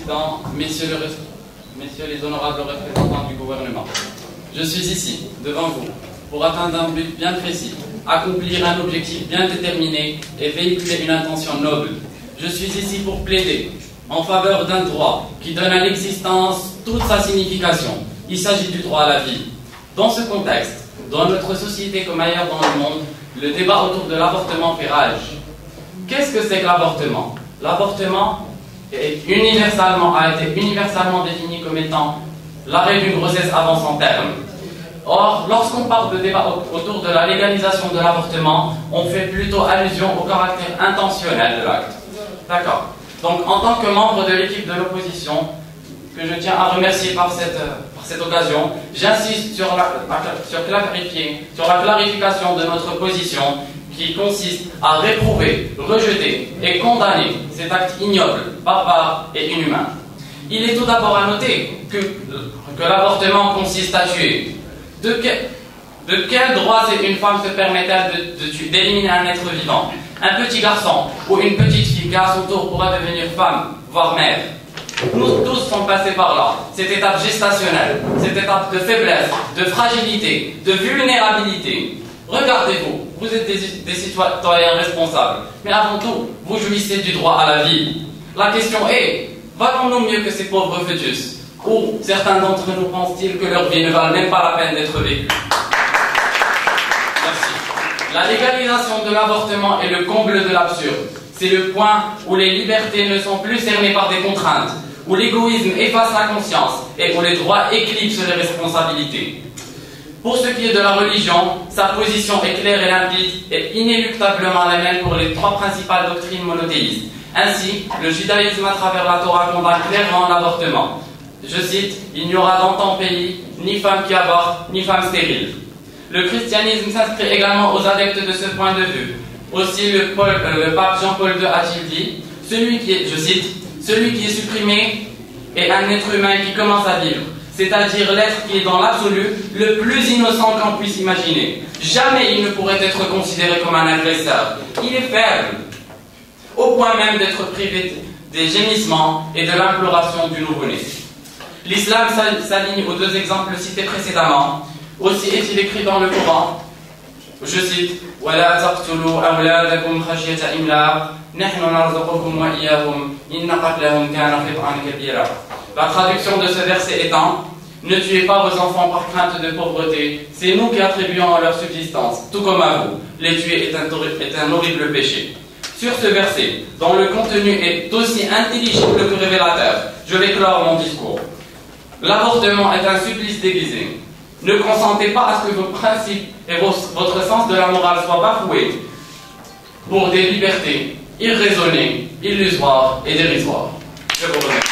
Président, messieurs les honorables représentants du gouvernement, je suis ici, devant vous, pour atteindre un but bien précis, accomplir un objectif bien déterminé et véhiculer une intention noble. Je suis ici pour plaider en faveur d'un droit qui donne à l'existence toute sa signification. Il s'agit du droit à la vie. Dans ce contexte, dans notre société comme ailleurs dans le monde, le débat autour de l'avortement fait rage. Qu'est-ce que c'est que l'avortement? L'avortement a été universalement défini comme étant l'arrêt d'une grossesse avant son terme. Or, lorsqu'on parle de débat autour de la légalisation de l'avortement, on fait plutôt allusion au caractère intentionnel de l'acte. D'accord. Donc, en tant que membre de l'équipe de l'opposition, que je tiens à remercier par cette occasion, j'insiste sur la clarification de notre position qui consiste à réprouver, rejeter et condamner cet acte ignoble, barbare et inhumain. Il est tout d'abord à noter que l'avortement consiste à tuer. De quel droit une femme se permet-elle d'éliminer un être vivant? Un petit garçon ou une petite fille qui à son tour pourra devenir femme, voire mère. Nous tous sommes passés par là, cette étape gestationnelle, cette étape de faiblesse, de fragilité, de vulnérabilité. Regardez-vous, vous êtes des citoyens responsables, mais avant tout, vous jouissez du droit à la vie. La question est, valons-nous mieux que ces pauvres fœtus? Ou certains d'entre nous pensent-ils que leur vie ne valent même pas la peine d'être vécue? Merci. La légalisation de l'avortement est le comble de l'absurde. C'est le point où les libertés ne sont plus cernées par des contraintes, où l'égoïsme efface la conscience et où les droits éclipsent les responsabilités. Pour ce qui est de la religion, sa position est claire et limpide et inéluctablement la même pour les trois principales doctrines monothéistes. Ainsi, le judaïsme à travers la Torah condamne clairement l'avortement. Je cite, « Il n'y aura dans ton pays ni femme qui avorte, ni femme stérile ». Le christianisme s'inscrit également aux adeptes de ce point de vue. Aussi, le pape Jean-Paul II a-t-il dit, je cite, « Celui qui est supprimé est un être humain qui commence à vivre, c'est-à-dire l'être qui est dans l'absolu le plus innocent qu'on puisse imaginer. Jamais il ne pourrait être considéré comme un agresseur. Il est faible, au point même d'être privé des gémissements et de l'imploration du nouveau-né. » L'islam s'aligne aux deux exemples cités précédemment. Aussi est-il écrit dans le Coran, je cite, وَلَا تَقْتُلُوا أَوْلَادَكُمْ خَشْيَةَ إِمْلَاقٍ نَحْنُ نَرْزُقُكُمْ وَإِيَّاهُمْ إِنَّ قَتْلَهُمْ كَانَ خِطْئًا كَبِيرًا. La traduction de ce verset étant, ne tuez pas vos enfants par crainte de pauvreté, c'est nous qui attribuons à leur subsistance, tout comme à vous. Les tuer est un horrible péché. Sur ce verset, dont le contenu est aussi intelligible que révélateur, je vais clore mon discours. L'avortement est un supplice déguisé. Ne consentez pas à ce que vos principes et votre sens de la morale soient bafoués pour des libertés irraisonnées, illusoires et dérisoires. Je vous remercie.